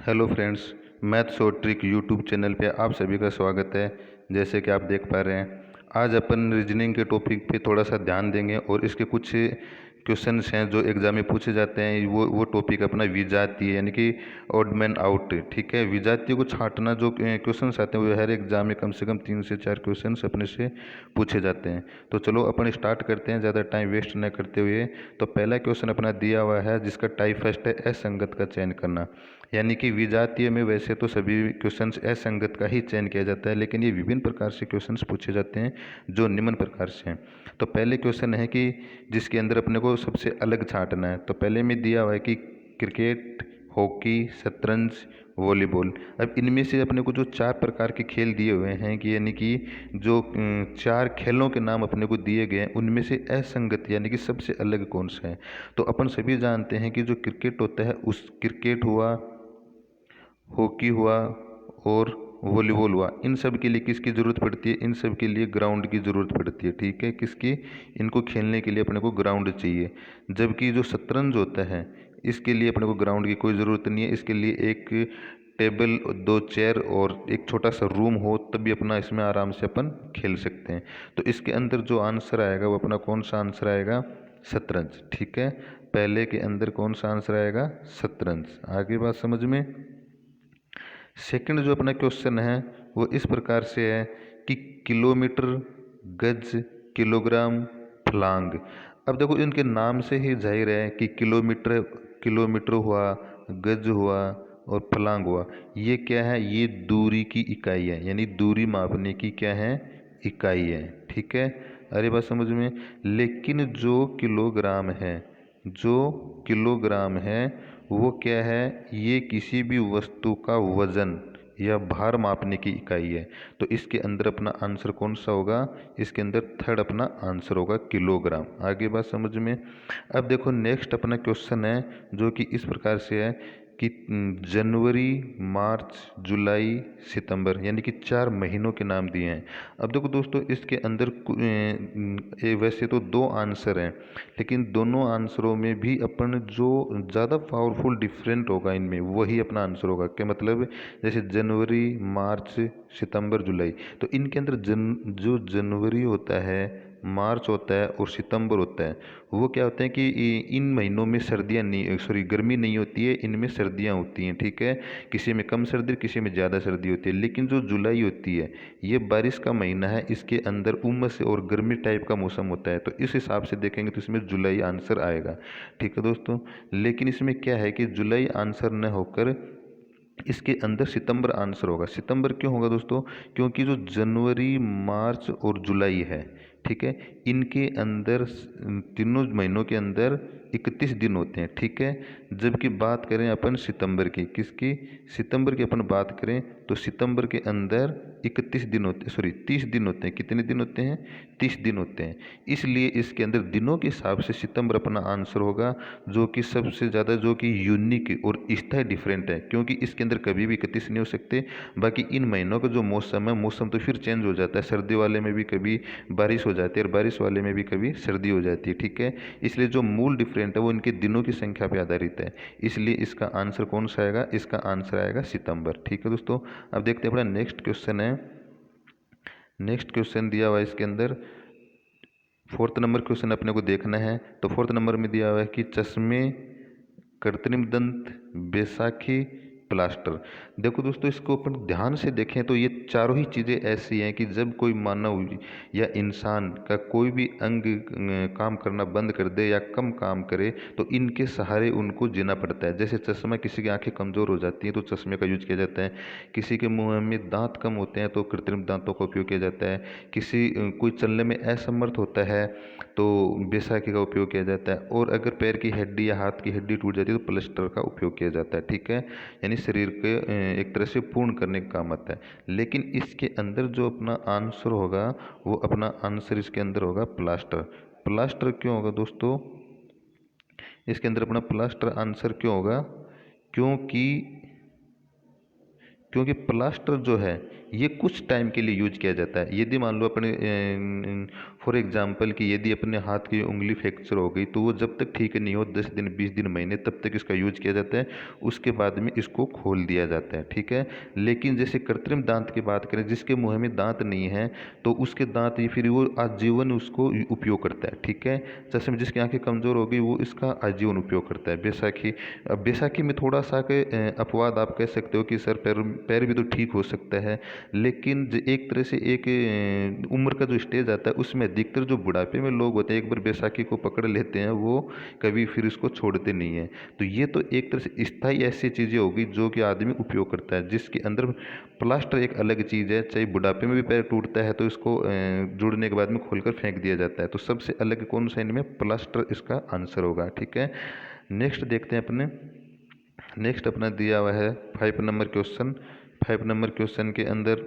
Hello friends, maths और trick YouTube channel पे आप सभी का स्वागत है। जैसे कि आप देख पा रहे हैं, आज अपन रीजनिंग के टॉपिक पे थोड़ा सा ध्यान देंगे और इसके कुछ क्वेश्चंस हैं जो एग्जाम में पूछे जाते हैं। वो टॉपिक अपना विजातीय यानी कि ऑड मैन आउट। ठीक है, विजातीय को छांटना जो क्वेश्चंस आते हैं वो हर एग्जाम में कम से कम 3 से 4 क्वेश्चंस अपने से पूछे जाते हैं। तो चलो अपन स्टार्ट करते हैं ज़्यादा टाइम वेस्ट न करते हुए। तो पहला क्वेश्चन अपना दिया हुआ है जिसका टाइप फर्स्ट है असंगत का चयन करना। यानी कि विजातीय में वैसे तो सभी क्वेश्चंस असंगत का ही चयन किया जाता है, लेकिन ये विभिन्न प्रकार से क्वेश्चंस पूछे जाते हैं जो निम्न प्रकार से हैं। तो पहले क्वेश्चन है कि जिसके अंदर अपने को सबसे अलग छांटना है। तो पहले में दिया हुआ है कि क्रिकेट, हॉकी, शतरंज, वॉलीबॉल। अब इनमें से अपने को जो 4 प्रकार के खेल दिए हुए हैं कि यानी कि जो 4 खेलों के नाम अपने को दिए गए हैं उनमें से असंगत यानी कि सबसे अलग कौन सा है। तो अपन सभी जानते हैं कि जो क्रिकेट होता है उस क्रिकेट हुआ, हॉकी हुआ और वॉलीबॉल हुआ, इन सब के लिए किसकी ज़रूरत पड़ती है? इन सब के लिए ग्राउंड की ज़रूरत पड़ती है। ठीक है, किसकी? इनको खेलने के लिए अपने को ग्राउंड चाहिए। जबकि जो शतरंज होता है इसके लिए अपने को ग्राउंड की कोई ज़रूरत नहीं है। इसके लिए एक टेबल, 2 चेयर और एक छोटा सा रूम हो तभी अपना इसमें आराम से अपन खेल सकते हैं। तो इसके अंदर जो आंसर आएगा वो अपना कौन सा आंसर आएगा? शतरंज। ठीक है, पहले के अंदर कौन सा आंसर आएगा? शतरंज। आगे बात समझ में। सेकंड जो अपना क्वेश्चन है वो इस प्रकार से है कि किलोमीटर, गज, किलोग्राम, फलांग। अब देखो इनके नाम से ही जाहिर है कि किलोमीटर किलोमीटर हुआ, गज हुआ और फलांग हुआ। ये क्या है? ये दूरी की इकाई है, यानी दूरी मापने की क्या है? इकाई है। ठीक है, अरे बात समझ में। लेकिन जो किलोग्राम है, जो किलोग्राम है वो क्या है? ये किसी भी वस्तु का वजन या भार मापने की इकाई है। तो इसके अंदर अपना आंसर कौन सा होगा? इसके अंदर थर्ड अपना आंसर होगा किलोग्राम। आगे बात समझ में। अब देखो नेक्स्ट अपना क्वेश्चन है जो कि इस प्रकार से है कि जनवरी, मार्च, जुलाई, सितंबर, यानी कि 4 महीनों के नाम दिए हैं। अब देखो दोस्तों इसके अंदर वैसे तो 2 आंसर हैं, लेकिन दोनों आंसरों में भी अपन जो ज़्यादा पावरफुल डिफरेंट होगा इनमें वही अपना आंसर होगा। क्या मतलब? जैसे जनवरी, मार्च, सितंबर, जुलाई, तो इनके अंदर जो जनवरी होता है, मार्च होता है और सितंबर होता है, वो क्या होते हैं कि इन महीनों में सर्दियाँ नहीं, सॉरी गर्मी नहीं होती है, इनमें सर्दियाँ होती हैं। ठीक है, किसी में कम सर्दी, किसी में ज़्यादा सर्दी होती है। लेकिन जो जुलाई होती है ये बारिश का महीना है, इसके अंदर उमस और गर्मी टाइप का मौसम होता है। तो इस हिसाब से देखेंगे तो इसमें जुलाई आंसर आएगा। ठीक है दोस्तों, लेकिन इसमें क्या है कि जुलाई आंसर न होकर इसके अंदर सितंबर आंसर होगा। सितंबर क्यों होगा दोस्तों? क्योंकि जो जनवरी, मार्च और जुलाई है, ठीक है, इनके अंदर तीनों महीनों के अंदर 31 दिन होते हैं। ठीक है, जबकि बात करें अपन सितंबर की, किसकी? सितंबर की अपन बात करें तो सितंबर के अंदर 31 दिन होते, सॉरी 30 दिन होते हैं। कितने दिन होते हैं? 30 दिन होते हैं। इसलिए इसके अंदर दिनों के हिसाब से सितंबर अपना आंसर होगा, जो कि सबसे ज़्यादा जो कि यूनिक और स्थायी डिफरेंट है, क्योंकि इसके अंदर कभी भी 31 नहीं हो सकते। बाकी इन महीनों का जो मौसम है, मौसम तो फिर चेंज हो जाता है। सर्दी वाले में भी कभी बारिश हो जाती है और बारिश वाले में भी कभी सर्दी हो जाती है। ठीक है, इसलिए जो मूल डिफरेंट है वो इनके दिनों की संख्या पर आधारित है। इसलिए इसका आंसर कौन सा आएगा? इसका आंसर आएगा सितंबर। ठीक है दोस्तों, अब देखते हैं अपना नेक्स्ट क्वेश्चन है। नेक्स्ट क्वेश्चन दिया हुआ है इसके अंदर 4th नंबर क्वेश्चन अपने को देखना है। तो 4th नंबर में दिया हुआ है कि चश्मे, कृत्रिम दंत, बैसाखी, प्लास्टर। देखो दोस्तों इसको अपन ध्यान से देखें तो ये चारों ही चीज़ें ऐसी हैं कि जब कोई मानव या इंसान का कोई भी अंग काम करना बंद कर दे या कम काम करे तो इनके सहारे उनको जीना पड़ता है। जैसे चश्मा, किसी की आंखें कमज़ोर हो जाती हैं तो चश्मे का यूज किया जाता है। किसी के मुंह में दांत कम होते हैं तो कृत्रिम दांतों का उपयोग किया जाता है। कोई चलने में असमर्थ होता है तो बैसाखी का उपयोग किया जाता है। और अगर पैर की हड्डी या हाथ की हड्डी टूट जाती है तो प्लास्टर का उपयोग किया जाता है। ठीक है, यानी शरीर के एक तरह से पूर्ण करने का काम आता है। लेकिन इसके अंदर जो अपना आंसर होगा वो अपना आंसर इसके अंदर होगा प्लास्टर। प्लास्टर क्यों होगा दोस्तों? इसके अंदर अपना प्लास्टर आंसर क्यों होगा? क्योंकि क्योंकि प्लास्टर जो है ये कुछ टाइम के लिए यूज किया जाता है। यदि मान लो अपने फॉर एग्जाम्पल कि यदि अपने हाथ की उंगली फ्रैक्चर हो गई तो वो जब तक ठीक नहीं हो 10 दिन 20 दिन महीने तब तक इसका यूज किया जाता है, उसके बाद में इसको खोल दिया जाता है, ठीक है। लेकिन जैसे कृत्रिम दांत की बात करें, जिसके मुंह में दांत नहीं है तो उसके दांत ये फिर वो आजीवन उसको उपयोग करता है, ठीक है। जैसे में जिसकी आंखें कमज़ोर हो गई वो इसका आजीवन उपयोग करता है। बैसाखी, अब बैसाखी में थोड़ा सा के अपवाद आप कह सकते हो कि सर पैर पैर भी तो ठीक हो सकता है, लेकिन एक तरह से एक उम्र का जो स्टेज आता है उसमें अधिकतर जो बुढ़ापे में लोग होते हैं एक बार बैसाखी को पकड़ लेते हैं वो कभी फिर इसको छोड़ते नहीं हैं। तो ये तो एक तरह से स्थायी ऐसी चीज़ें होगी जो कि आदमी उपयोग करता है, जिसके अंदर प्लास्टर एक अलग चीज़ है। चाहे बुढ़ापे में भी पैर टूटता है तो इसको जुड़ने के बाद में खोलकर फेंक दिया जाता है। तो सबसे अलग कौन सा इनमें प्लास्टर इसका आंसर होगा, ठीक है। नेक्स्ट देखते हैं अपने, नेक्स्ट अपना दिया हुआ है 5 नंबर क्वेश्चन। 5 नंबर क्वेश्चन के अंदर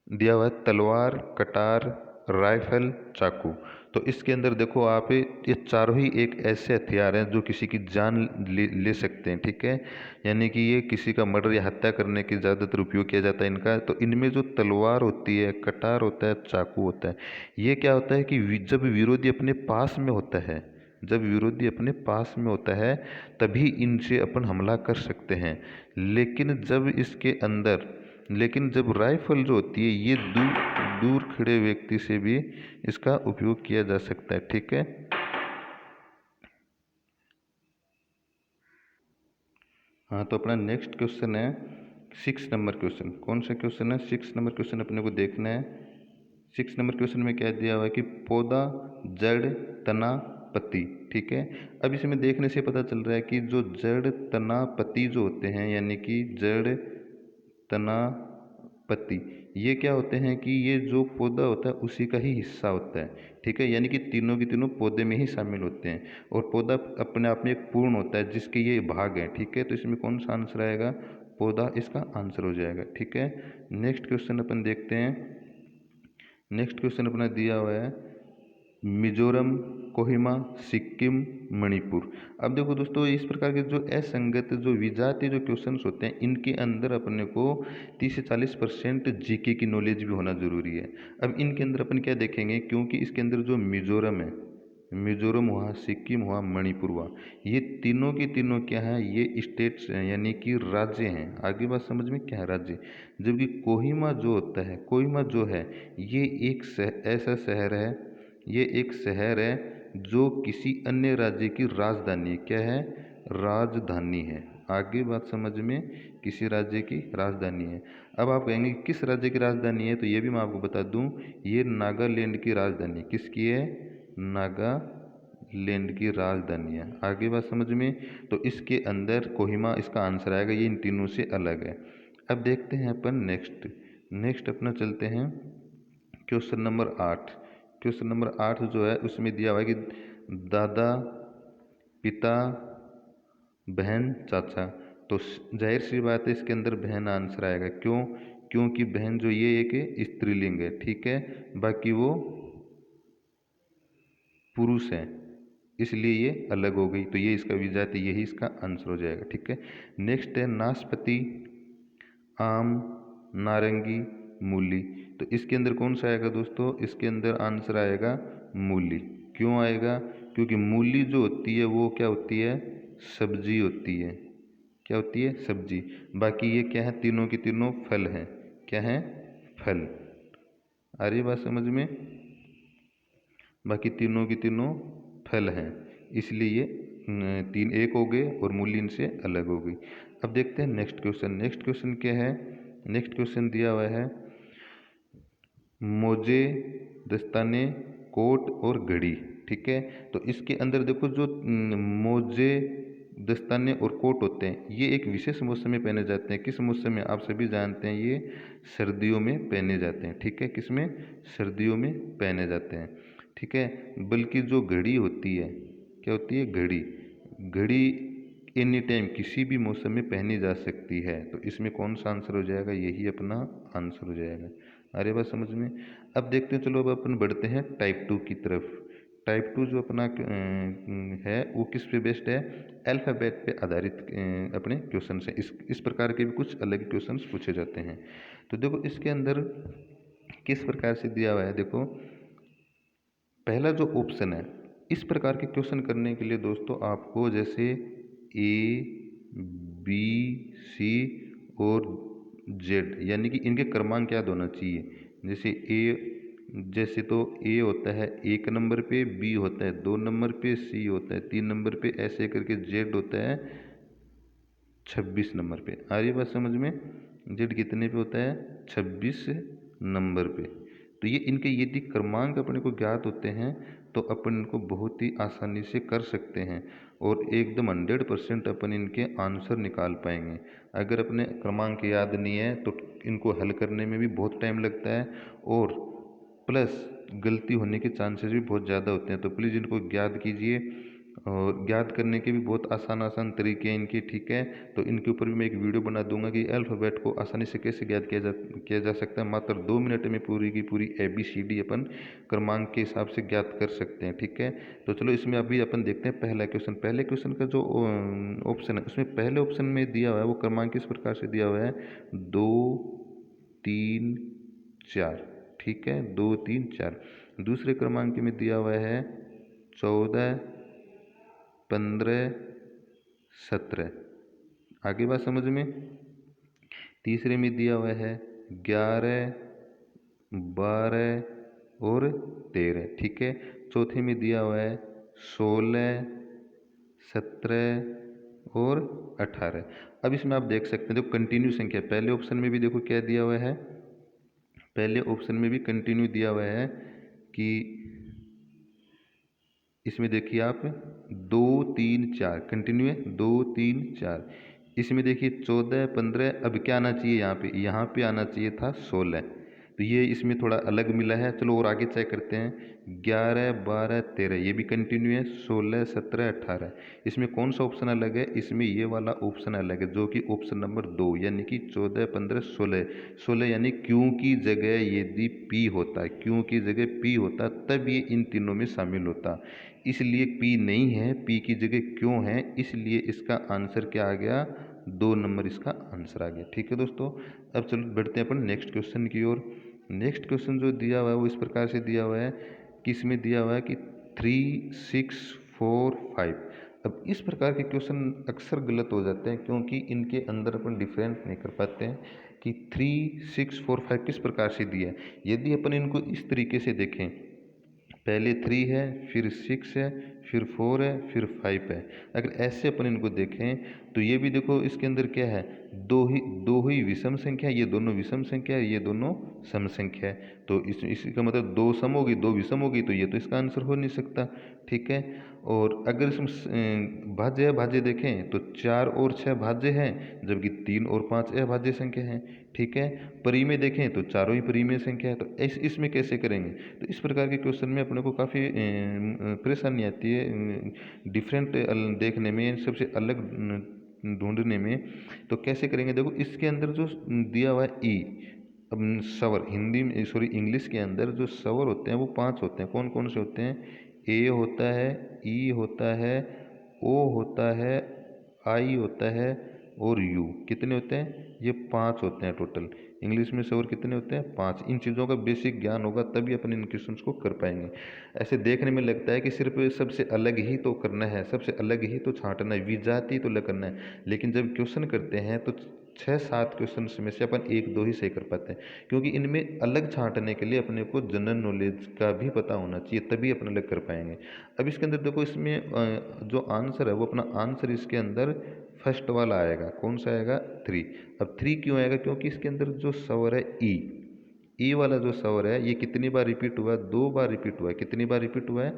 दिया हुआ है तलवार, कटार, राइफल, चाकू। तो इसके अंदर देखो आप, ये चारों ही एक ऐसे हथियार हैं जो किसी की जान ले सकते हैं, ठीक है। यानी कि ये किसी का मर्डर या हत्या करने के ज़्यादातर उपयोग किया जाता है इनका। तो इनमें जो तलवार होती है, कटार होता है, चाकू होता है, ये क्या होता है कि जब विरोधी अपने पास में होता है, जब विरोधी अपने पास में होता है तभी इनसे अपन हमला कर सकते हैं। लेकिन जब इसके अंदर, लेकिन जब राइफल जो होती है ये दूर दूर खड़े व्यक्ति से भी इसका उपयोग किया जा सकता है, ठीक है। हाँ, तो अपना नेक्स्ट क्वेश्चन है 6 नंबर क्वेश्चन। कौन सा क्वेश्चन है? 6 नंबर क्वेश्चन अपने को देखना है। 6 नंबर क्वेश्चन में क्या दिया हुआ है कि पौधा, जड़, तना, पत्ती, ठीक है। अब इसमें देखने से पता चल रहा है कि जो जड़, तना, पत्ती जो होते हैं, यानी कि जड़, तना, पत्ती, ये क्या होते हैं कि ये जो पौधा होता है उसी का ही हिस्सा होता है, ठीक है। यानी कि तीनों की तीनों पौधे में ही शामिल होते हैं और पौधा अपने आप में एक पूर्ण होता है जिसके ये भाग हैं, ठीक है। तो इसमें कौन सा आंसर आएगा? पौधा इसका आंसर हो जाएगा, ठीक है। नेक्स्ट क्वेश्चन अपन देखते हैं। नेक्स्ट क्वेश्चन अपना दिया हुआ है मिजोरम, कोहिमा, सिक्किम, मणिपुर। अब देखो दोस्तों, इस प्रकार के जो असंगत जो विजातीय जो क्वेश्चंस होते हैं इनके अंदर अपने को 30 से 40% जीके की नॉलेज भी होना जरूरी है। अब इनके अंदर अपन क्या देखेंगे, क्योंकि इसके अंदर जो मिजोरम है, मिजोरम हुआ, सिक्किम हुआ, मणिपुर हुआ, ये तीनों की तीनों क्या है, ये स्टेट्स हैं, यानी कि राज्य हैं। आगे बात समझ में क्या है, राज्य। जबकि कोहिमा जो होता है, कोहिमा जो है ये एक ऐसा शहर है, ये एक शहर है जो किसी अन्य राज्य की राजधानी क्या है, राजधानी है। आगे बात समझ में, किसी राज्य की राजधानी है। अब आप कहेंगे किस राज्य की राजधानी है, तो ये भी मैं आपको बता दूं, ये नागालैंड की राजधानी किसकी है, नागालैंड की राजधानी है। आगे बात समझ में, तो इसके अंदर कोहिमा इसका आंसर आएगा, ये इन तीनों से अलग है। अब देखते हैं अपन नेक्स्ट, नेक्स्ट अपना चलते हैं क्वेश्चन नंबर 8। क्वेश्चन नंबर 8 जो है उसमें दिया हुआ है कि दादा, पिता, बहन, चाचा। तो जाहिर सी बात है इसके अंदर बहन आंसर आएगा। क्यों? क्योंकि बहन जो ये एक स्त्रीलिंग है, ठीक है, बाकी वो पुरुष है, इसलिए ये अलग हो गई। तो ये इसका विजातीय, यही इसका आंसर हो जाएगा, ठीक है। नेक्स्ट है नाशपाती, आम, नारंगी, मूली। तो इसके अंदर कौन सा आएगा दोस्तों? इसके अंदर आंसर आएगा मूली। क्यों आएगा? क्योंकि मूली जो होती है वो क्या होती है, सब्जी होती है। क्या होती है? सब्जी। बाकी ये क्या है, तीनों की तीनों फल हैं। क्या है? फल। आ रही बात समझ में? बाकी तीनों की तीनों फल हैं, इसलिए ये तीन एक हो गए और मूली इनसे अलग हो गई। अब देखते हैं नेक्स्ट क्वेश्चन। नेक्स्ट क्वेश्चन क्या है? नेक्स्ट क्वेश्चन दिया हुआ है मोजे, दस्ताने, कोट और घड़ी, ठीक है। तो इसके अंदर देखो जो मोजे, दस्ताने और कोट होते हैं ये एक विशेष मौसम में पहने जाते हैं। किस मौसम में? आप सभी जानते हैं, ये सर्दियों में पहने जाते हैं, ठीक है। किसमें? सर्दियों में पहने जाते हैं, ठीक है। बल्कि जो घड़ी होती है, क्या होती है? घड़ी। घड़ी एनी टाइम किसी भी मौसम में पहनी जा सकती है। तो इसमें कौन सा आंसर हो जाएगा? यही अपना आंसर हो जाएगा। अरे बात समझ में। अब देखते हैं, चलो अब अपन बढ़ते हैं टाइप 2 की तरफ। टाइप 2 जो अपना है वो किस पे बेस्ड है? अल्फ़ाबेट पे आधारित अपने क्वेश्चन हैं। इस प्रकार के भी कुछ अलग क्वेश्चंस पूछे जाते हैं। तो देखो इसके अंदर किस प्रकार से दिया हुआ है देखो, पहला जो ऑप्शन है, इस प्रकार के क्वेश्चन करने के लिए दोस्तों आपको जैसे ए बी सी और जेड यानी कि इनके क्रमांक याद होना चाहिए। जैसे तो ए होता है 1 नंबर पे, बी होता है 2 नंबर पे, सी होता है 3 नंबर पे, ऐसे करके जेड होता है 26 नंबर पे। आ रही बात समझ में? जेड कितने पे होता है? 26 नंबर पे। तो ये इनके यदि क्रमांक अपने को ज्ञात होते हैं तो अपन इनको बहुत ही आसानी से कर सकते हैं और एकदम 100% अपन इनके आंसर निकाल पाएंगे। अगर अपने क्रमांक याद नहीं है तो इनको हल करने में भी बहुत टाइम लगता है और प्लस गलती होने के चांसेस भी बहुत ज़्यादा होते हैं। तो प्लीज़ इनको ज्ञात कीजिए और ज्ञात करने के भी बहुत आसान आसान तरीके हैं इनके, ठीक है। तो इनके ऊपर भी मैं एक वीडियो बना दूंगा कि अल्फ़ाबेट को आसानी से कैसे ज्ञात किया जा सकता है। मात्र 2 मिनट में पूरी की पूरी ABCD अपन क्रमांक के हिसाब से ज्ञात कर सकते हैं, ठीक है। तो चलो इसमें अभी अपन देखते हैं पहला क्वेश्चन। पहले क्वेश्चन का जो ऑप्शन है उसमें पहले ऑप्शन में दिया हुआ है वो क्रमांक किस प्रकार से दिया हुआ है, 2 3 4, ठीक है, 2 3 4। दूसरे क्रमांक में दिया हुआ है 14 15 17। आगे बात समझ में? तीसरे में दिया हुआ है 11 12 और 13, ठीक है। चौथे में दिया हुआ है 16 17 और 18। अब इसमें आप देख सकते हैं देखो कंटिन्यू संख्या, पहले ऑप्शन में भी देखो क्या दिया हुआ है, पहले ऑप्शन में भी कंटिन्यू दिया हुआ है कि इसमें देखिए आप 2 3 4 कंटिन्यू है, 2 3 4। इसमें देखिए 14 15, अब क्या आना चाहिए यहाँ पे आना चाहिए था 16। तो ये इसमें थोड़ा अलग मिला है। चलो और आगे चेक करते हैं, 11 12 13 ये भी कंटिन्यू है, 16 17 18। इसमें कौन सा ऑप्शन अलग है, इसमें ये वाला ऑप्शन अलग है जो कि ऑप्शन नंबर 2 यानी कि 14 15 16। 16 यानी क्यों की जगह यदि पी होता, क्यों की जगह पी होता तब ये इन तीनों में शामिल होता, इसलिए पी नहीं है, पी की जगह क्यों है, इसलिए इसका आंसर क्या आ गया, 2 नंबर इसका आंसर आ गया, ठीक है दोस्तों। अब चलो बढ़ते हैं अपन नेक्स्ट क्वेश्चन की ओर। नेक्स्ट क्वेश्चन जो दिया हुआ है वो इस प्रकार से दिया हुआ है कि इसमें दिया हुआ है कि 3 6 4 5। अब इस प्रकार के क्वेश्चन अक्सर गलत हो जाते हैं क्योंकि इनके अंदर अपन डिफरेंट नहीं कर पाते हैं कि 3 6 4 5 किस प्रकार से दिया है। यदि अपन इनको इस तरीके से देखें, पहले 3 है, फिर 6 है, फिर 4 है, फिर 5 है, अगर ऐसे अपन इनको देखें तो ये भी देखो इसके अंदर क्या है, दो ही विषम संख्या, ये दोनों विषम संख्या है, ये दोनों सम संख्या है। तो इसका मतलब 2 सम होगी 2 विषम होगी, तो ये तो इसका आंसर हो नहीं सकता, ठीक है। और अगर इसमें भाज्य भाज्य देखें तो 4 और 6 भाज्य हैं जबकि 3 और 5 अभाज्य संख्या हैं, ठीक है। परिमेय देखें तो चारों ही परिमेय संख्या है, तो इसमें कैसे करेंगे। तो इस प्रकार के क्वेश्चन में अपने को काफ़ी परेशानी आती है डिफरेंट देखने में, सबसे अलग ढूंढने में। तो कैसे करेंगे, देखो इसके अंदर जो दिया हुआ है ई, अब स्वर हिंदी में सॉरी इंग्लिश के अंदर जो स्वर होते हैं वो 5 होते हैं। कौन कौन से होते हैं, ए होता है, ई होता है, ओ होता है, आई होता है और यू। कितने होते हैं, ये 5 होते हैं टोटल। इंग्लिश में स्वर कितने होते हैं, 5। इन चीज़ों का बेसिक ज्ञान होगा तभी अपन इन क्वेश्चंस को कर पाएंगे। ऐसे देखने में लगता है कि सिर्फ सबसे अलग ही तो करना है, सबसे अलग ही तो छांटना है, विजाती तो अलग करना है, लेकिन जब क्वेश्चन करते हैं तो 6-7 क्वेश्चन में से अपन 1-2 ही सही कर पाते हैं, क्योंकि इनमें अलग छांटने के लिए अपने को जनरल नॉलेज का भी पता होना चाहिए, तभी अपन अलग कर पाएंगे। अब इसके अंदर देखो इसमें जो आंसर है वो अपना आंसर इसके अंदर फर्स्ट वाला आएगा, कौन सा आएगा, 3। अब 3 क्यों आएगा, क्योंकि इसके अंदर जो स्वर है ई वाला जो स्वर है ये कितनी बार रिपीट हुआ है, 2 बार रिपीट हुआ है। कितनी बार रिपीट हुआ है,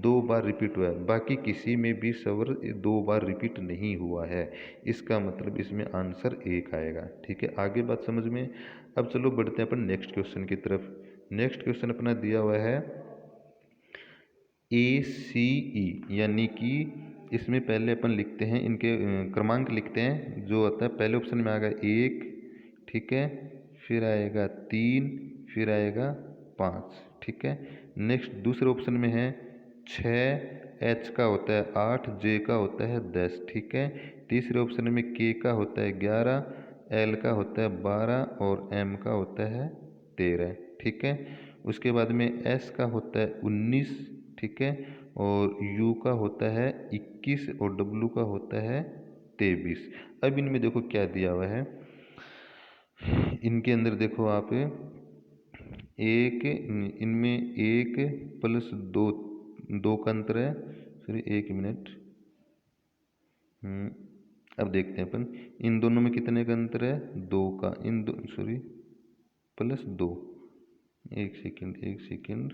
2 बार रिपीट हुआ है। बाकी किसी में भी स्वर 2 बार रिपीट नहीं हुआ है, इसका मतलब इसमें आंसर 1 आएगा, ठीक है। आगे बात समझ में। अब चलो बढ़ते हैं अपन नेक्स्ट क्वेश्चन की तरफ। नेक्स्ट क्वेश्चन अपना दिया हुआ है ACE, यानी कि इसमें पहले अपन लिखते हैं इनके क्रमांक लिखते हैं। जो होता है पहले ऑप्शन में आएगा 1, ठीक है, फिर आएगा 3, फिर आएगा 5, ठीक है। नेक्स्ट दूसरे ऑप्शन में है 6, H का होता है 8, J का होता है 10, ठीक है। तीसरे ऑप्शन में K का होता है 11, L का होता है 12 और M का होता है 13, ठीक है। उसके बाद में S का होता है 19, ठीक है, और U का होता है 21 और W का होता है 23। अब इनमें देखो क्या दिया हुआ है, इनके अंदर देखो आप एक, इनमें 1 प्लस 2, 2 का अंतर है, सॉरी 1 मिनट, अब देखते हैं अपन इन दोनों में कितने का अंतर है, 2 का, इन दो सॉरी प्लस 2, एक सेकंड,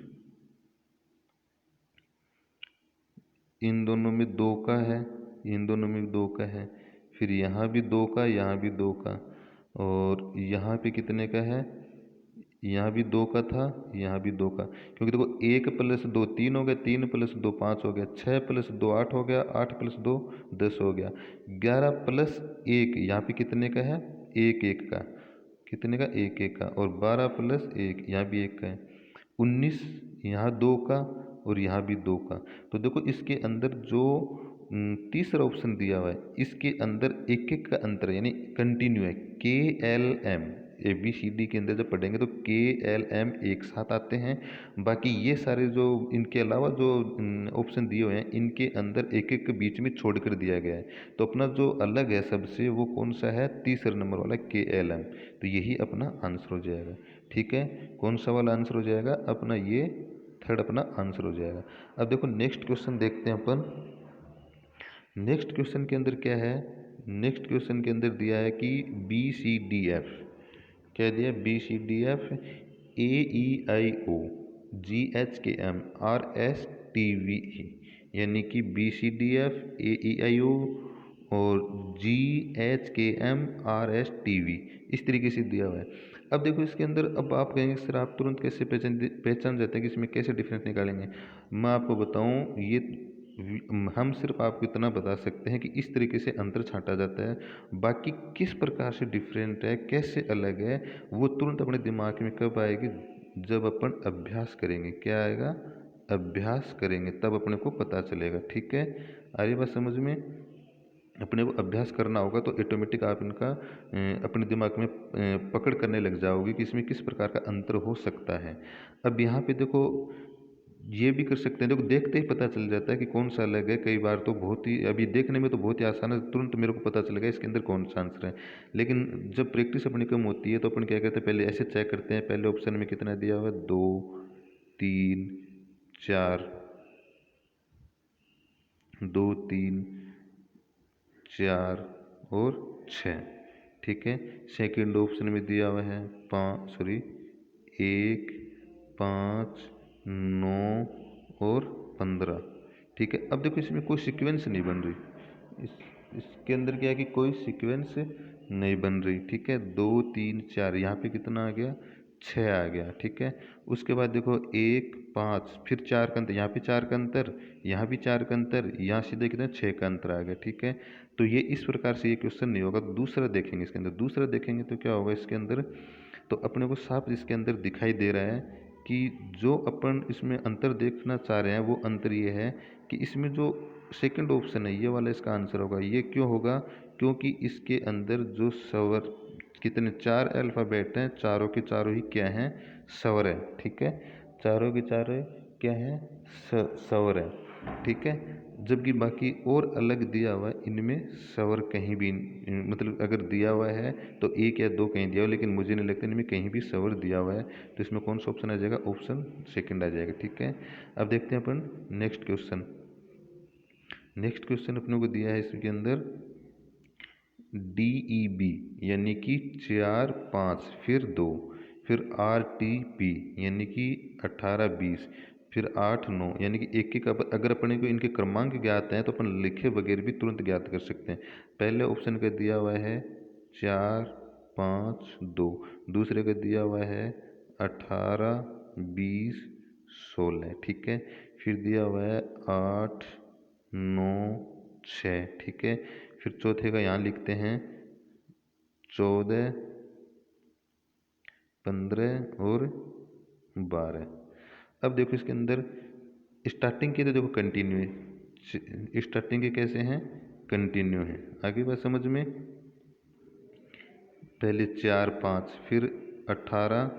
इन दोनों में 2 का है, इन दोनों में 2 का है, फिर यहाँ भी 2 का, यहाँ भी 2 का, और यहाँ पे कितने का है, यहाँ भी 2 का था, यहाँ भी 2 का, क्योंकि देखो 1 प्लस 2 3 हो गया, 3 प्लस 2 5 हो गया, 6 प्लस 2 8 हो गया, 8 प्लस 2 10 हो गया, 11 प्लस 1 यहाँ पे कितने का है, 1 1 का, कितने का, 1 1 का, और 12 प्लस 1 यहाँ भी 1 का है, 19 यहाँ 2 का और यहाँ भी 2 का। तो देखो इसके अंदर जो तीसरा ऑप्शन दिया हुआ है, इसके अंदर एक एक का अंतर है, यानी कंटिन्यू है, K L M, A B C D के अंदर जब पढ़ेंगे तो के एल एम एक साथ आते हैं, बाकी ये सारे जो इनके अलावा जो ऑप्शन दिए हुए हैं इनके अंदर एक एक के बीच में छोड़ कर दिया गया है। तो अपना जो अलग है सबसे वो कौन सा है, तीसरा नंबर वाला के एल एम, तो यही अपना आंसर हो जाएगा, ठीक है। कौन सा वाला आंसर हो जाएगा अपना, ये थर्ड अपना आंसर हो जाएगा। अब देखो नेक्स्ट क्वेश्चन देखते हैं अपन, नेक्स्ट क्वेश्चन के अंदर क्या है, नेक्स्ट क्वेश्चन के अंदर दिया है कि बी सी डी एफ, क्या दिया, B C D F, A E I O, G H K M, R S T V E, यानी कि B C D F, A E I O और G H K M, R S T V, इस तरीके से दिया हुआ है। अब देखो इसके अंदर, अब आप कहेंगे सर आप तुरंत कैसे पहचान जाते हैं कि इसमें कैसे डिफरेंस निकालेंगे। मैं आपको बताऊं, ये हम सिर्फ आपको इतना बता सकते हैं कि इस तरीके से अंतर छांटा जाता है, बाकी किस प्रकार से डिफरेंट है, कैसे अलग है, वो तुरंत अपने दिमाग में कब आएगी, जब अपन अभ्यास करेंगे। क्या आएगा, अभ्यास करेंगे तब अपने को पता चलेगा, ठीक है। आ रही बात समझ में, अपने को अभ्यास करना होगा तो ऑटोमेटिक आप इनका अपने दिमाग में पकड़ करने लग जाओगे कि इसमें किस प्रकार का अंतर हो सकता है। अब यहाँ पे देखो ये भी कर सकते हैं, देखो देखते ही पता चल जाता है कि कौन सा अलग है, कई बार तो बहुत ही, अभी देखने में तो बहुत ही आसान है, तुरंत मेरे को पता चलेगा इसके अंदर कौन सा आंसर है, लेकिन जब प्रैक्टिस अपनी कम होती है तो अपन क्या करते हैं, पहले ऐसे चेक करते हैं, पहले ऑप्शन में कितना दिया हुआ है, 2 3 4, 2 3 4 और 6, ठीक है। सेकेंड ऑप्शन में दिया हुआ है 1 5 9 और 15, ठीक है। अब देखो इसमें कोई सीक्वेंस नहीं बन रही, इसके अंदर क्या है कि कोई सीक्वेंस नहीं बन रही, ठीक है। 2 3 4, यहाँ पे कितना आ गया, 6 आ गया, ठीक है। उसके बाद देखो 1 5, फिर 4 का अंतर, यहाँ पे 4 का अंतर, यहाँ भी 4 का अंतर, यहाँ सीधे कितना 6 का अंतर आ गया, ठीक है। तो ये इस प्रकार से ये क्वेश्चन नहीं होगा। दूसरा देखेंगे इसके अंदर, दूसरा देखेंगे तो क्या होगा इसके अंदर, तो अपने को साफ इसके अंदर दिखाई दे रहा है कि जो अपन इसमें अंतर देखना चाह रहे हैं वो अंतर ये है कि इसमें जो सेकंड ऑप्शन है ये वाला इसका आंसर होगा। ये क्यों होगा, क्योंकि इसके अंदर जो स्वर, कितने 4 अल्फ़ाबेट हैं, चारों के चारों ही क्या हैं, स्वर है, ठीक है। चारों के चारों क्या है, स्वर है, ठीक है। जबकि बाकी और अलग दिया हुआ है, इनमें स्वर कहीं भी, मतलब अगर दिया हुआ है तो 1 या 2 कहीं दिया हुआ है, लेकिन मुझे नहीं लगता इनमें कहीं भी स्वर दिया हुआ है। तो इसमें कौन सा ऑप्शन आ जाएगा, ऑप्शन सेकंड आ जाएगा, ठीक है। अब देखते हैं अपन नेक्स्ट क्वेश्चन। नेक्स्ट क्वेश्चन अपने को दिया है इसके अंदर डी ई बी, यानी कि 4 5 फिर 2, फिर आर टी पी यानी कि 18 20, फिर 8 9, यानी कि एक एक, अगर अपने को इनके क्रमांक ज्ञात हैं तो अपन लिखे वगैरह भी तुरंत ज्ञात कर सकते हैं। पहले ऑप्शन का दिया हुआ है 4 5 2, दूसरे का दिया हुआ है 18 20 16, ठीक है। फिर दिया हुआ है 8 9 6, ठीक है। फिर चौथे का यहाँ लिखते हैं 14 15 और 12। अब देखो इसके अंदर स्टार्टिंग के तो देखो कंटिन्यू है, स्टार्टिंग के कैसे हैं, कंटिन्यू है। आगे बात समझ में, पहले 4 5 फिर 18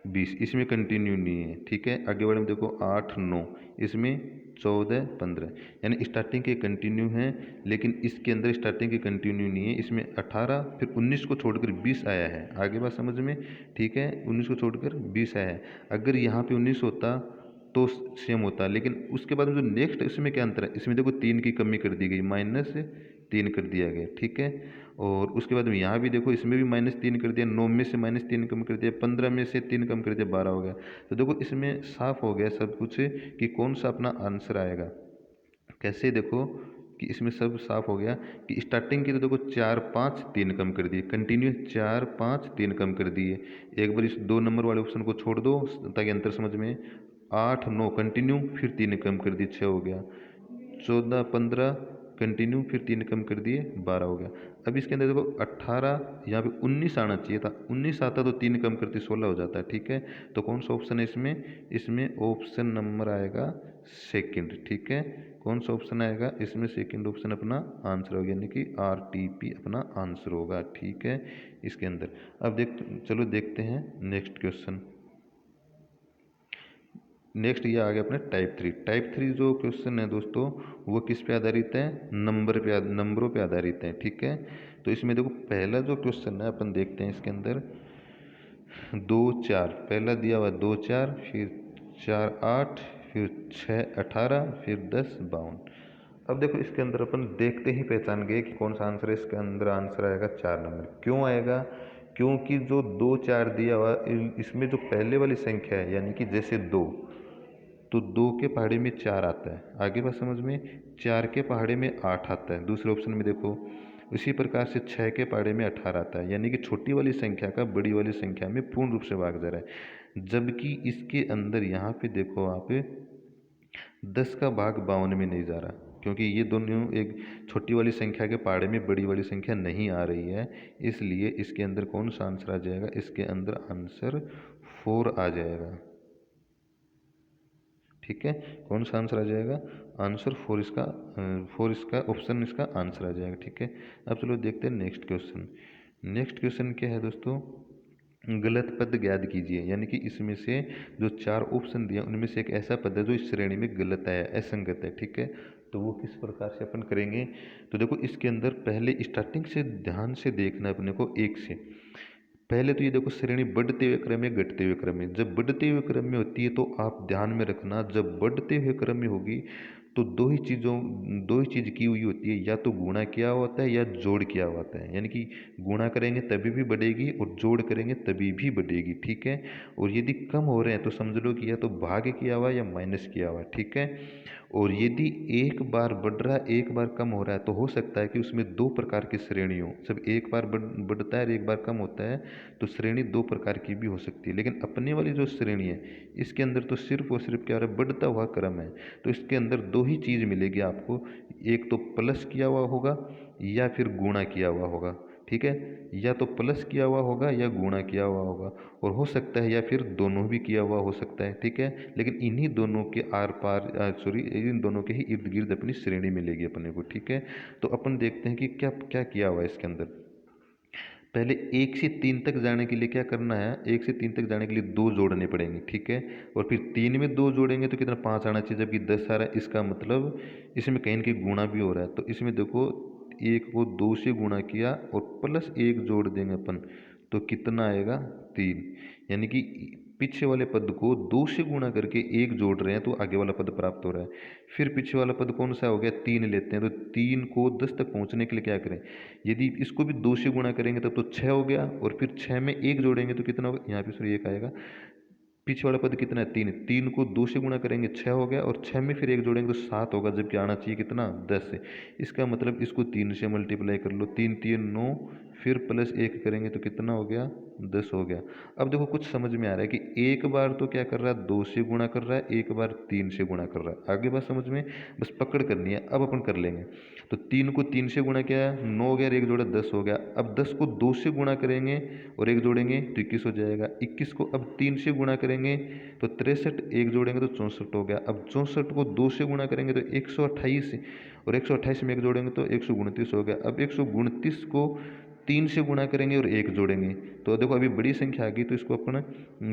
20, इसमें कंटिन्यू नहीं है। ठीक है, आगे बढ़े देखो 8 9, इसमें 14 15, यानी स्टार्टिंग के कंटिन्यू हैं, लेकिन इसके अंदर स्टार्टिंग के कंटिन्यू नहीं है। इसमें 18 फिर 19 को छोड़कर 20 आया है। आगे बात समझ में? ठीक है, 19 को छोड़कर 20 आया है। अगर यहाँ पे 19 होता तो सेम होता, लेकिन उसके बाद में जो नेक्स्ट इसमें क्या अंतर है, इसमें देखो 3 की कमी कर दी गई, -3 कर दिया गया। ठीक है, और उसके बाद में यहाँ भी देखो, इसमें भी -3 कर दिया, 9 में से -3 कम कर दिया, 15 में से 3 कम कर दिया, 12 हो गया। तो देखो इसमें साफ हो गया सब कुछ कि कौन सा अपना आंसर आएगा। कैसे देखो कि इसमें सब साफ हो गया कि स्टार्टिंग की तो देखो 4 5 3 कम कर दिए, कंटिन्यू 4 5 3 कम कर दिए। एक बार इस 2 नंबर वाले ऑप्शन को छोड़ दो ताकि अंतर समझ में। 8 9 कंटिन्यू फिर 3 कम कर दिए, 6 हो गया। 14 15 कंटिन्यू फिर 3 कम कर दिए, 12 हो गया। अब इसके अंदर देखो 18, यहाँ पे 19 आना चाहिए था, 19 आता तो 3 कम करते 16 हो जाता है। ठीक है, तो कौन सा ऑप्शन है इसमें? इसमें ऑप्शन नंबर आएगा सेकंड। ठीक है, कौन सा ऑप्शन आएगा इसमें? सेकंड ऑप्शन अपना आंसर होगा, यानी कि RTP अपना आंसर होगा। ठीक है, इसके अंदर अब चलो देखते हैं नेक्स्ट क्वेश्चन। नेक्स्ट ये आ गया अपने टाइप 3 जो क्वेश्चन है दोस्तों, वो किस पे आधारित है? नंबरों पे आधारित है। ठीक है, तो इसमें देखो पहला जो क्वेश्चन है अपन देखते हैं इसके अंदर 2 4, पहला दिया हुआ 2 4, फिर 4 8, फिर 6 18, फिर 10 52। अब देखो इसके अंदर अपन देखते ही पहचान गए कि कौन सा आंसर है। इसके अंदर आंसर आएगा 4 नंबर। क्यों आएगा? क्योंकि जो 2 4 दिया हुआ इसमें जो पहले वाली संख्या है, यानी कि जैसे 2, तो 2 के पहाड़े में 4 आता है। आगे बात समझ में? 4 के पहाड़े में 8 आता है दूसरे ऑप्शन में देखो। उसी प्रकार से 6 के पहाड़े में 18 आता है, यानी कि छोटी वाली संख्या का बड़ी वाली संख्या में पूर्ण रूप से भाग जा रहा है। जबकि इसके अंदर यहाँ पे देखो आप 10 का भाग 52 में नहीं जा रहा, क्योंकि ये दोनों एक छोटी वाली संख्या के पहाड़े में बड़ी वाली संख्या नहीं आ रही है। इसलिए इसके अंदर कौन सा आंसर आ जाएगा? इसके अंदर आंसर 4 आ जाएगा। ठीक है, कौन सा आंसर आ जाएगा? आंसर 4 इसका 4 इसका ऑप्शन इसका आंसर आ जाएगा। ठीक है, अब चलो देखते हैं नेक्स्ट क्वेश्चन। नेक्स्ट क्वेश्चन क्या है दोस्तों? गलत पद ज्ञात कीजिए, यानी कि इसमें से जो 4 ऑप्शन दिए उनमें से एक ऐसा पद है जो इस श्रेणी में गलत है, असंगत है। ठीक है, तो वो किस प्रकार से अपन करेंगे? तो देखो इसके अंदर पहले स्टार्टिंग से ध्यान से देखना है अपने को, एक से पहले तो ये देखो श्रेणी बढ़ते हुए क्रम में घटते हुए क्रम में। जब बढ़ते हुए क्रम में होती है तो आप ध्यान में रखना, जब बढ़ते हुए क्रम में होगी तो दो ही चीज़ की हुई होती है, या तो गुणा किया हुआ होता है या जोड़ किया हुआ होता है। यानी कि गुणा करेंगे तभी भी बढ़ेगी और जोड़ करेंगे तभी भी बढ़ेगी। ठीक है, और यदि कम हो रहे हैं तो समझ लो कि या तो भाग किया हुआ या माइनस किया हुआ। ठीक है, और यदि एक बार बढ़ रहा है एक बार कम हो रहा है तो हो सकता है कि उसमें 2 प्रकार की श्रेणी हो। जब एक बार बढ़ता है और एक बार कम होता है तो श्रेणी 2 प्रकार की भी हो सकती है। लेकिन अपने वाली जो श्रेणी है इसके अंदर तो सिर्फ और सिर्फ क्या हो रहा है? बढ़ता हुआ क्रम है। तो इसके अंदर 2 ही चीज़ मिलेगी आपको, एक तो प्लस किया हुआ होगा या फिर गुणा किया हुआ होगा। ठीक है, या तो प्लस किया हुआ होगा या गुणा किया हुआ होगा, और हो सकता है या फिर दोनों भी किया हुआ हो सकता है। ठीक है, लेकिन इन्हीं दोनों के आर पार इन दोनों के ही इर्द गिर्द अपनी श्रेणी मिलेगी अपने को। ठीक है, तो अपन देखते हैं कि क्या क्या किया हुआ है इसके अंदर। पहले 1 से 3 तक जाने के लिए क्या करना है? 1 से 3 तक जाने के लिए 2 जोड़ने पड़ेंगे। ठीक है, और फिर 3 में 2 जोड़ेंगे तो कितना? 5 आना चाहिए, जबकि 10 आ रहा है। इसका मतलब इसमें कहीं न कहीं गुणा भी हो रहा है। तो इसमें देखो 1 को 2 से गुणा किया और प्लस 1 जोड़ देंगे अपन, तो कितना आएगा? 3। यानी कि पीछे वाले पद को 2 से गुणा करके 1 जोड़ रहे हैं तो आगे वाला पद प्राप्त हो रहा है। फिर पीछे वाला पद कौन सा हो गया? 3 लेते हैं, तो 3 को 10 तक पहुंचने के लिए क्या करें? यदि इसको भी 2 से गुणा करेंगे तब तो 6 हो गया, और फिर 6 में 1 जोड़ेंगे तो कितना होगा? यहाँ पे सॉरी 1 आएगा। पीछे वाला पद कितना है? 3। 3 को 2 से गुणा करेंगे 6 हो गया, और 6 में फिर 1 जोड़ेंगे तो 7 होगा, जबकि आना चाहिए कितना? 10 से। इसका मतलब इसको 3 से मल्टीप्लाई कर लो, 3 3 9, फिर प्लस 1 करेंगे तो कितना हो गया? 10 हो गया। अब देखो कुछ समझ में आ रहा है कि एक बार तो क्या कर रहा है? 2 से गुणा कर रहा है, एक बार 3 से गुणा कर रहा है। आगे बात समझ में? बस पकड़ करनी है, अब अपन कर लेंगे। तो 3 को 3 से गुणा किया, 9 हो गया, और 1 जोड़ा 10 हो गया। अब 10 को 2 से गुणा करेंगे और 1 जोड़ेंगे तो 21 हो जाएगा। 21 को अब 3 से गुणा करेंगे तो 63, 1 जोड़ेंगे तो 64 हो गया। अब 64 को 2 से गुणा करेंगे तो 128, और 128 में 1 जोड़ेंगे तो 129 हो गया। अब 129 को 3 से गुणा करेंगे और 1 जोड़ेंगे। तो देखो अभी बड़ी संख्या आ गई, तो इसको अपन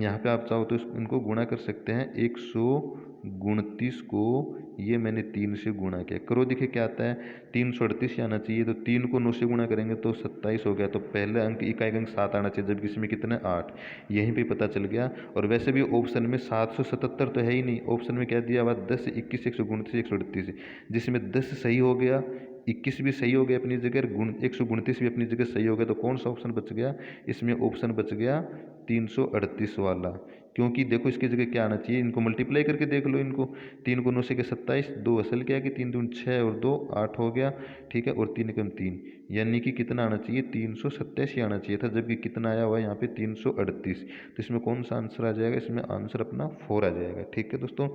यहाँ पे आप चाहो तो इनको गुणा कर सकते हैं। 129 को ये मैंने 3 से गुणा किया, करो देखिए क्या आता है, 338 आना चाहिए। तो 3 को 9 से गुणा करेंगे तो 27 हो गया। तो पहले अंक इकाई अंक 7 आना चाहिए, जबकि इसमें कितना 8, यहीं पे पता चल गया। और वैसे भी ऑप्शन में 777 तो है ही नहीं, ऑप्शन में क्या दिया हुआ 10, 21, 129, 138, जिसमें 10 सही हो गया, 21 भी सही हो गया अपनी जगह, 129 भी अपनी जगह सही हो गया। तो कौन सा ऑप्शन बच गया, इसमें ऑप्शन बच गया 338 वाला। क्योंकि देखो इसकी जगह क्या आना चाहिए, इनको मल्टीप्लाई करके देख लो, इनको 3 को 9 से के 27, 2 असल क्या कि 3 दूनी 6 और 2 8 हो गया, ठीक है। और 3 एकम 3, यानी कि कितना आना चाहिए, 387 आना चाहिए था, जबकि कितना आया हुआ है यहाँ पे 338। तो इसमें कौन सा आंसर आ जाएगा, इसमें आंसर अपना 4 आ जाएगा, ठीक है दोस्तों।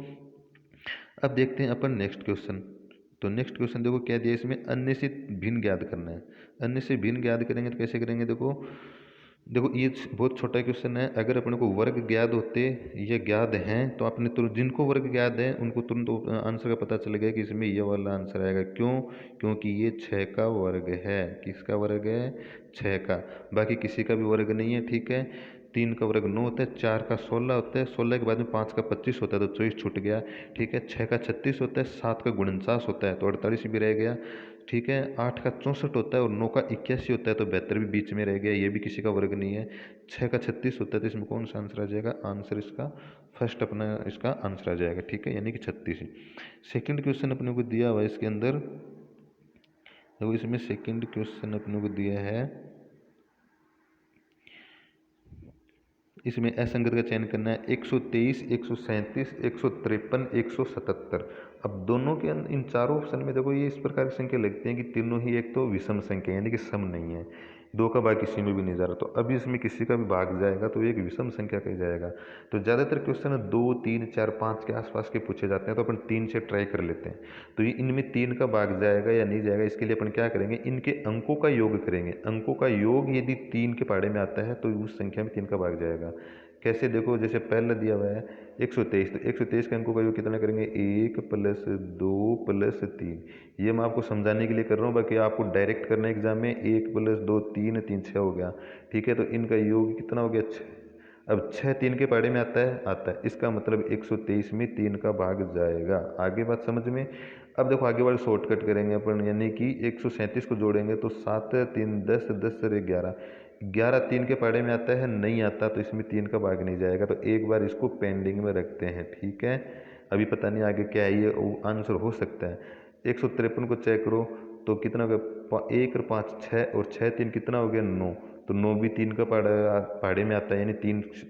अब देखते हैं अपन नेक्स्ट क्वेश्चन। तो नेक्स्ट क्वेश्चन देखो क्या दिया, इसमें अन्य से भिन्न ज्ञात करना है। अन्य से भिन्न ज्ञात करेंगे तो कैसे करेंगे, देखो देखो ये बहुत छोटा क्वेश्चन है। अगर अपने को वर्ग ज्ञात होते ये ज्ञात हैं तो आपने तुरंत, जिनको वर्ग ज्ञात है उनको तुरंत आंसर का पता चल गया कि इसमें ये वाला आंसर आएगा। क्यों, क्योंकि ये 6 का वर्ग है। किसका वर्ग है, 6 का, बाकी किसी का भी वर्ग नहीं है, ठीक है। 3 का वर्ग 9 होता है, 4 का 16 होता है, 16 के बाद में 5 का 25 होता है तो 24 छूट गया, ठीक है। 6 का 36 होता है, 7 का 49 होता है तो 48 भी रह गया, ठीक है। 8 का 64 होता है और 9 का 81 होता है तो 72 भी बीच में रह गया, ये भी किसी का वर्ग नहीं है। 6 का 36 होता है तो इसमें कौन सा आंसर आ जाएगा, आंसर इसका फर्स्ट अपना इसका आंसर आ जाएगा, ठीक है, यानी कि 36। सेकंड क्वेश्चन अपने को दिया हुआ है इसके अंदर, देखो इसमें सेकंड क्वेश्चन अपने को दिया है, इसमें असंगत का चयन करना है। 123, 137, 153, 177। अब दोनों के इन चारों ऑप्शन में देखो ये इस प्रकार की संख्या लगती हैं कि तीनों ही एक तो विषम संख्या यानी कि सम नहीं है, दो का भाग किसी में भी नहीं जा रहा। तो अभी इसमें किसी का भी भाग जाएगा तो एक विषम संख्या का ही जाएगा। तो ज़्यादातर क्वेश्चन 2, 3, 4, 5 के आसपास के पूछे जाते हैं, तो अपन 3 से ट्राई कर लेते हैं। तो ये इनमें 3 का भाग जाएगा या नहीं जाएगा, इसके लिए अपन क्या करेंगे, इनके अंकों का योग करेंगे। अंकों का योग यदि 3 के पहाड़े में आता है तो उस संख्या में 3 का भाग जाएगा। कैसे, देखो जैसे पहला दिया हुआ है 123, तो 123 के अंकों का योग कितना करेंगे, 1 + 2 + 3। ये मैं आपको समझाने के लिए कर रहा हूँ, बाकी आपको डायरेक्ट करना है एग्जाम में। 1 + 2 3, 3 6 हो गया, ठीक है। तो इनका योग कितना हो गया, 6। अब 6 3 के पहाड़े में आता है, इसका मतलब 123 में 3 का भाग जाएगा। आगे बात समझ में। अब देखो आगे वाले शॉर्टकट करेंगे अपन, यानी कि 137 को जोड़ेंगे तो 7 3 10, 10 और 11, 11 3 के पहाड़े में आता है, नहीं आता, तो इसमें 3 का भाग नहीं जाएगा। तो एक बार इसको पेंडिंग में रखते हैं, ठीक है। अभी पता नहीं आगे क्या है, ये आंसर हो सकता है। 153 को चेक करो तो कितना हो गया, 1 और 5 6 और 6 3 कितना हो गया, 9। तो 9 भी 3 का पहाड़े में आता है, यानी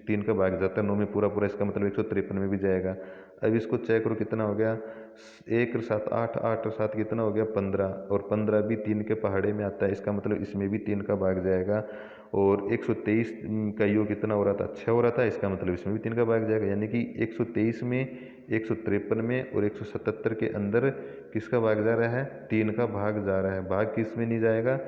3 का भाग जाता है 9 में पूरा पूरा, इसका मतलब 153 में भी जाएगा। अब इसको चेक करो कितना हो गया, 1 और 7 8, 8 और 7 कितना हो गया, 15, और 15 भी 3 के पहाड़े में आता है, इसका मतलब इसमें भी 3 का भाग जाएगा। और 123 का योग कितना हो रहा था, 6 हो रहा था, इसका मतलब इसमें भी 3 का भाग जाएगा। यानी कि 123 में, 153 में और 177 के अंदर किसका भाग जा रहा है, 3 का भाग जा रहा है। भाग किस में नहीं जाएगा,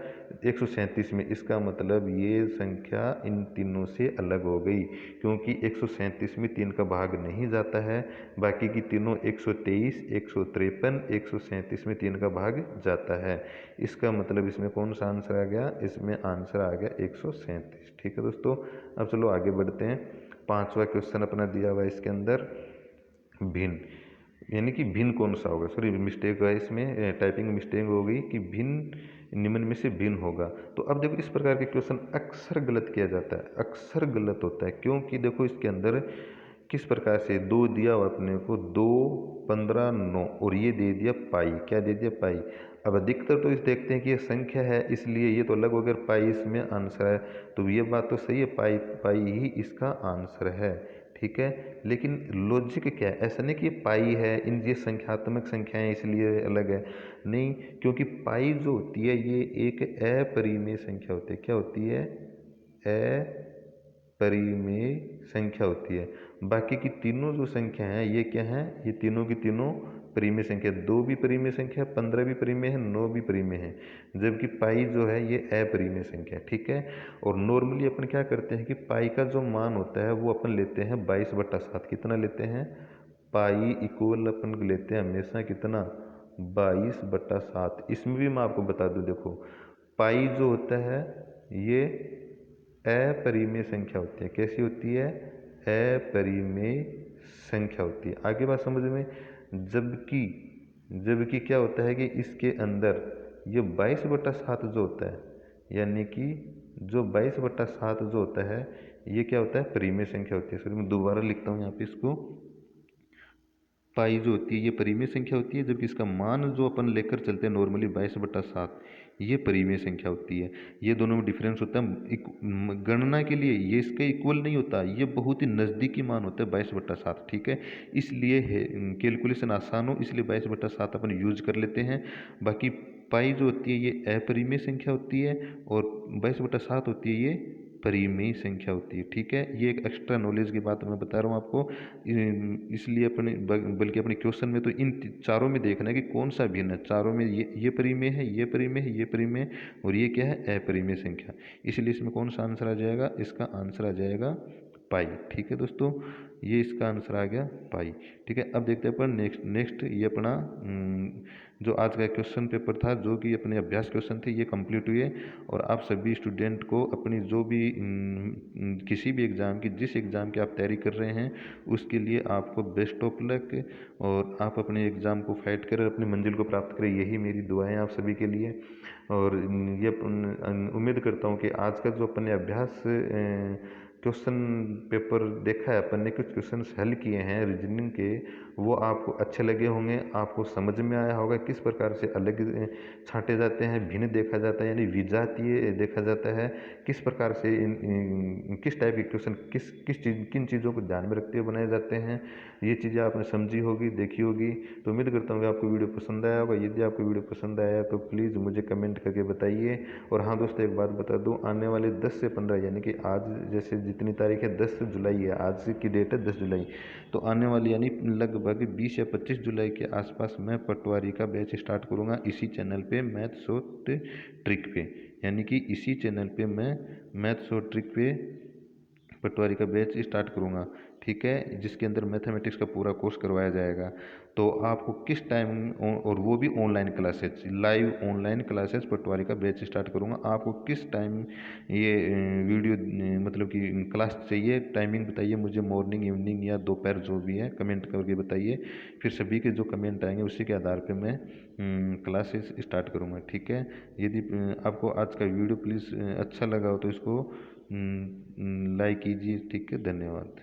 137 में। इसका मतलब ये संख्या इन तीनों से अलग हो गई, क्योंकि 137 में 3 का भाग नहीं जाता है, बाकी की तीनों 123, 153, 137 में 3 का भाग जाता है। इसका मतलब इसमें कौन सा आंसर आ गया, इसमें आंसर आ गया 137, ठीक है दोस्तों। अब चलो आगे बढ़ते हैं। पांचवा क्वेश्चन अपना दिया हुआ है इसके अंदर, भिन्न, यानी कि भिन्न कौन सा होगा, सॉरी मिस्टेक है इसमें, टाइपिंग मिस्टेक हो गई कि भिन्न निम्न में से भिन्न होगा। तो अब देखो इस प्रकार के क्वेश्चन अक्सर गलत किया जाता है, अक्सर गलत होता है, क्योंकि देखो इसके अंदर किस प्रकार से 2 दिया हुआ अपने को, 2 15 9 और ये दे दिया पाई, क्या दे दिया, पाई। अब अधिकतर तो इस देखते हैं कि ये संख्या है इसलिए ये तो अलग हो गया, पाई इसमें आंसर है। तो ये बात तो सही है, पाई पाई ही इसका आंसर है, ठीक है। लेकिन लॉजिक क्या है, ऐसा नहीं कि ये पाई है, इन ये संख्यात्मक संख्याएं इसलिए अलग है, नहीं, क्योंकि पाई जो होती है ये एक अपरिमेय संख्या होती है। क्या होती है, अपरिमेय संख्या होती है। बाकी की तीनों जो संख्या हैं ये क्या हैं, ये तीनों की तीनों परिमेय संख्या, 2 भी परिमेय संख्या, 15 भी परिमेय है, 9 भी परिमेय है, जबकि पाई जो है ये अपरिमेय संख्या, ठीक है। और नॉर्मली अपन क्या करते हैं कि पाई का जो मान होता है वो अपन लेते हैं 22/7, कितना लेते हैं, पाई इक्वल अपन लेते हैं हमेशा कितना, 22/7। इसमें भी मैं आपको बता दूं, देखो पाई जो होता है ये अपरिमेय संख्या होती है। कैसी होती है? अपरिमेय संख्या होती है। आगे बात समझ में। जबकि जबकि क्या होता है कि इसके अंदर ये 22/7 जो होता है, यानी कि जो 22/7 जो होता है, ये क्या होता है? परिमेय संख्या होती है। सॉरी, मैं दोबारा लिखता हूँ यहाँ पे इसको। पाई जो होती है ये परिमेय संख्या होती है, जबकि इसका मान जो अपन लेकर चलते हैं नॉर्मली 22/7, ये परिमेय संख्या होती है। ये दोनों में डिफरेंस होता है। गणना के लिए ये इसके इक्वल नहीं होता, ये बहुत ही नज़दीकी मान होता है 22/7। ठीक है, इसलिए कैलकुलेशन आसान हो इसलिए 22/7 अपन यूज कर लेते हैं। बाकी पाई जो होती है ये अपरिमेय संख्या होती है और 22/7 होती है ये परिमेय संख्या होती है। ठीक है, ये एक एक्स्ट्रा नॉलेज की बात मैं बता रहा हूँ आपको। इसलिए अपने बल्कि अपने क्वेश्चन में तो इन चारों में देखना है कि कौन सा भिन्न है। चारों में ये परिमेय है, ये परिमेय है, ये परिमेय है, और ये क्या है? अपरिमेय संख्या। इसलिए इसमें कौन सा आंसर आ जाएगा? इसका आंसर आ जाएगा पाई। ठीक है दोस्तों, ये इसका आंसर आ गया पाई। ठीक है, अब देखते हैं अपन नेक्स्ट ये अपना जो आज का क्वेश्चन पेपर था, जो कि अपने अभ्यास क्वेश्चन थे, ये कंप्लीट हुए। और आप सभी स्टूडेंट को अपनी जो भी किसी भी एग्ज़ाम की, जिस एग्ज़ाम की आप तैयारी कर रहे हैं, उसके लिए आपको बेस्ट ऑफ लक। और आप अपने एग्ज़ाम को फाइट कर अपनी मंजिल को प्राप्त करें, यही मेरी दुआएं आप सभी के लिए। और ये उम्मीद करता हूँ कि आज का जो अपने अभ्यास क्वेश्चन पेपर देखा है अपन ने, कुछ क्वेश्चन हल किए हैं रीजनिंग के, वो आपको अच्छे लगे होंगे, आपको समझ में आया होगा किस प्रकार से अलग छांटे जाते हैं, भिन्न देखा जाता है, यानी विजातीय देखा जाता है, किस प्रकार से किस टाइप के क्वेश्चन किन चीज़ों को ध्यान में रखते हुए बनाए जाते हैं। ये चीज़ें आपने समझी होगी, देखी होगी। तो उम्मीद करता हूँ कि आपको वीडियो पसंद आया होगा। यदि आपको वीडियो पसंद आया तो प्लीज़ मुझे कमेंट करके बताइए। और हाँ दोस्तों, एक बात बता दूँ, आने वाले 10 से 15, यानी कि आज जैसे जितनी तारीख है 10 जुलाई है, आज की डेट है 10 जुलाई, तो आने वाली यानी लगभग 20 या 25 जुलाई के आसपास मैं पटवारी का बैच स्टार्ट करूँगा इसी चैनल पे, मैथ्स और ट्रिक पे। यानी कि इसी चैनल पे मैं मैथ्स और ट्रिक पे पटवारी का बैच स्टार्ट करूँगा। ठीक है, जिसके अंदर मैथमेटिक्स का पूरा कोर्स करवाया जाएगा। तो आपको किस टाइम, और वो भी online classes, live online classes, पटवारी का बैच स्टार्ट करूँगा। आपको किस टाइम ये वीडियो मतलब कि क्लास चाहिए, टाइमिंग बताइए मुझे, मॉर्निंग, इवनिंग या दोपहर, जो भी है कमेंट करके बताइए। फिर सभी के जो कमेंट आएंगे उसी के आधार पर मैं क्लासेस स्टार्ट करूँगा। ठीक है, यदि आपको आज का वीडियो प्लीज़ अच्छा लगा हो तो इसको लाइक कीजिए। ठीक है, धन्यवाद।